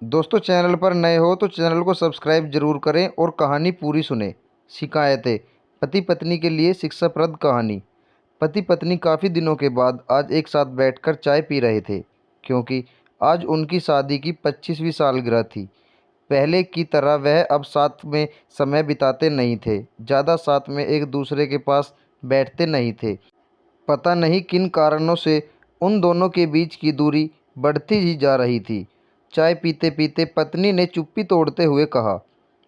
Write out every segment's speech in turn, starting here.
दोस्तों, चैनल पर नए हो तो चैनल को सब्सक्राइब जरूर करें और कहानी पूरी सुने। शिकायतें। पति पत्नी के लिए शिक्षाप्रद कहानी। पति पत्नी काफ़ी दिनों के बाद आज एक साथ बैठकर चाय पी रहे थे, क्योंकि आज उनकी शादी की 25वीं सालगिरह थी। पहले की तरह वह अब साथ में समय बिताते नहीं थे, ज़्यादा साथ में एक दूसरे के पास बैठते नहीं थे। पता नहीं किन कारणों से उन दोनों के बीच की दूरी बढ़ती ही जा रही थी। चाय पीते पीते पत्नी ने चुप्पी तोड़ते हुए कहा,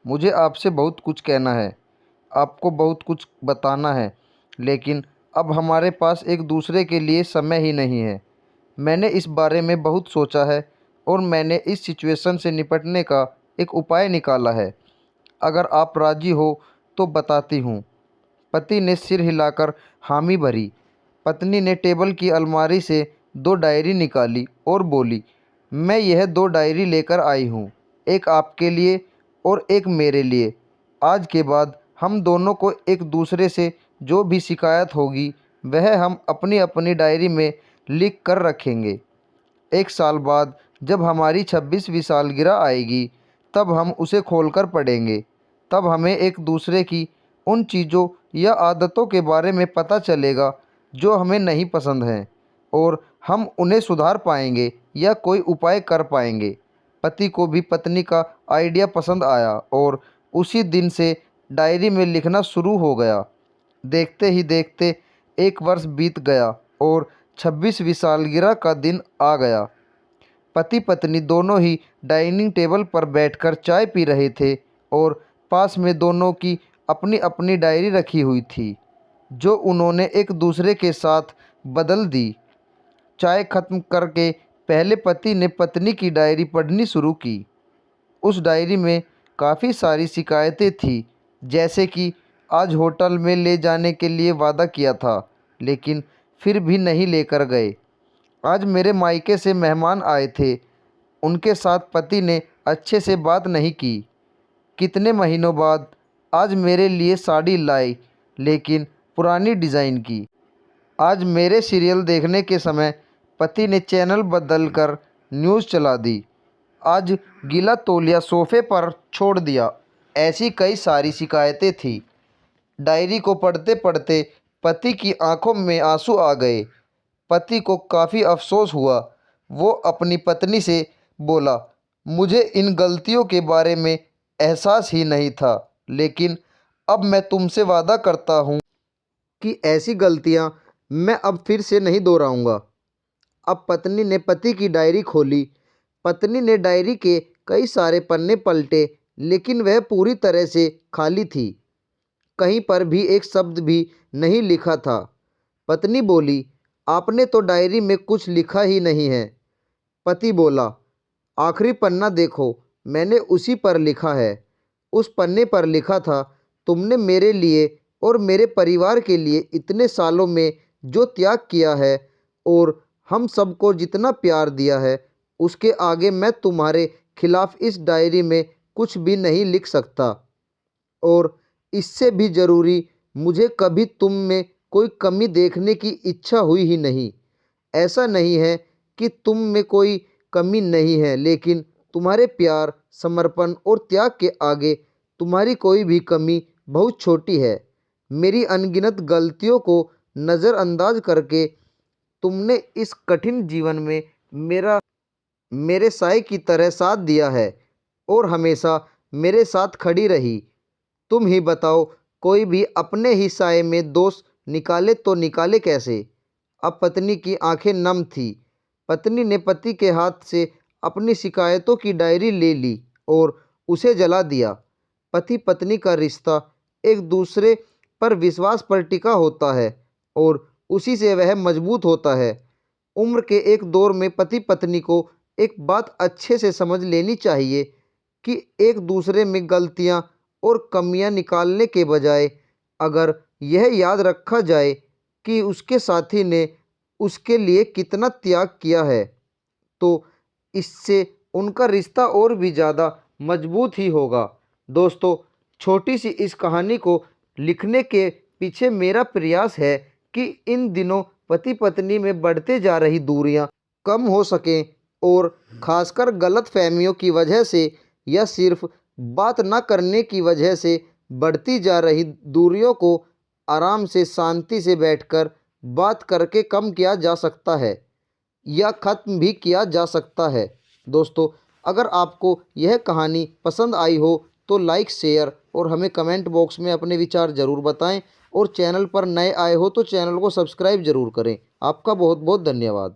मुझे आपसे बहुत कुछ कहना है, आपको बहुत कुछ बताना है, लेकिन अब हमारे पास एक दूसरे के लिए समय ही नहीं है। मैंने इस बारे में बहुत सोचा है और मैंने इस सिचुएशन से निपटने का एक उपाय निकाला है। अगर आप राजी हो तो बताती हूँ। पति ने सिर हिलाकर हामी भरी। पत्नी ने टेबल की अलमारी से दो डायरी निकाली और बोली, मैं यह दो डायरी लेकर आई हूँ, एक आपके लिए और एक मेरे लिए। आज के बाद हम दोनों को एक दूसरे से जो भी शिकायत होगी वह हम अपनी अपनी डायरी में लिख कर रखेंगे। एक साल बाद जब हमारी 26वीं सालगिरह आएगी तब हम उसे खोलकर पढ़ेंगे। तब हमें एक दूसरे की उन चीज़ों या आदतों के बारे में पता चलेगा जो हमें नहीं पसंद हैं, और हम उन्हें सुधार पाएंगे या कोई उपाय कर पाएंगे। पति को भी पत्नी का आइडिया पसंद आया और उसी दिन से डायरी में लिखना शुरू हो गया। देखते ही देखते एक वर्ष बीत गया और 26वीं सालगिरह का दिन आ गया। पति पत्नी दोनों ही डाइनिंग टेबल पर बैठकर चाय पी रहे थे और पास में दोनों की अपनी अपनी डायरी रखी हुई थी, जो उन्होंने एक दूसरे के साथ बदल दी। चाय खत्म करके पहले पति ने पत्नी की डायरी पढ़नी शुरू की। उस डायरी में काफ़ी सारी शिकायतें थी, जैसे कि आज होटल में ले जाने के लिए वादा किया था लेकिन फिर भी नहीं लेकर गए। आज मेरे मायके से मेहमान आए थे, उनके साथ पति ने अच्छे से बात नहीं की। कितने महीनों बाद आज मेरे लिए साड़ी लाई, लेकिन पुरानी डिज़ाइन की। आज मेरे सीरियल देखने के समय पति ने चैनल बदलकर न्यूज़ चला दी। आज गीला तौलिया सोफे पर छोड़ दिया। ऐसी कई सारी शिकायतें थी। डायरी को पढ़ते पढ़ते पति की आंखों में आंसू आ गए। पति को काफ़ी अफसोस हुआ। वो अपनी पत्नी से बोला, मुझे इन गलतियों के बारे में एहसास ही नहीं था, लेकिन अब मैं तुमसे वादा करता हूँ कि ऐसी गलतियाँ मैं अब फिर से नहीं दोहराऊंगा। अब पत्नी ने पति की डायरी खोली। पत्नी ने डायरी के कई सारे पन्ने पलटे, लेकिन वह पूरी तरह से खाली थी। कहीं पर भी एक शब्द भी नहीं लिखा था। पत्नी बोली, आपने तो डायरी में कुछ लिखा ही नहीं है। पति बोला, आखिरी पन्ना देखो, मैंने उसी पर लिखा है। उस पन्ने पर लिखा था, तुमने मेरे लिए और मेरे परिवार के लिए इतने सालों में जो त्याग किया है और हम सबको जितना प्यार दिया है, उसके आगे मैं तुम्हारे खिलाफ इस डायरी में कुछ भी नहीं लिख सकता। और इससे भी ज़रूरी, मुझे कभी तुम में कोई कमी देखने की इच्छा हुई ही नहीं। ऐसा नहीं है कि तुम में कोई कमी नहीं है, लेकिन तुम्हारे प्यार, समर्पण और त्याग के आगे तुम्हारी कोई भी कमी बहुत छोटी है। मेरी अनगिनत गलतियों को नज़रअंदाज करके तुमने इस कठिन जीवन में मेरा मेरे साए की तरह साथ दिया है और हमेशा मेरे साथ खड़ी रही। तुम ही बताओ, कोई भी अपने ही साए में दोष निकाले तो निकाले कैसे। अब पत्नी की आंखें नम थी। पत्नी ने पति के हाथ से अपनी शिकायतों की डायरी ले ली और उसे जला दिया। पति पत्नी का रिश्ता एक दूसरे पर विश्वास पर टिका होता है और उसी से वह मजबूत होता है। उम्र के एक दौर में पति पत्नी को एक बात अच्छे से समझ लेनी चाहिए कि एक दूसरे में गलतियां और कमियां निकालने के बजाय अगर यह याद रखा जाए कि उसके साथी ने उसके लिए कितना त्याग किया है, तो इससे उनका रिश्ता और भी ज़्यादा मजबूत ही होगा। दोस्तों, छोटी सी इस कहानी को लिखने के पीछे मेरा प्रयास है कि इन दिनों पति पत्नी में बढ़ते जा रही दूरियां कम हो सकें और खासकर गलतफहमियों की वजह से या सिर्फ बात न करने की वजह से बढ़ती जा रही दूरियों को आराम से शांति से बैठकर बात करके कम किया जा सकता है या ख़त्म भी किया जा सकता है। दोस्तों, अगर आपको यह कहानी पसंद आई हो तो लाइक, शेयर और हमें कमेंट बॉक्स में अपने विचार ज़रूर बताएं और चैनल पर नए आए हो तो चैनल को सब्सक्राइब ज़रूर करें। आपका बहुत बहुत धन्यवाद।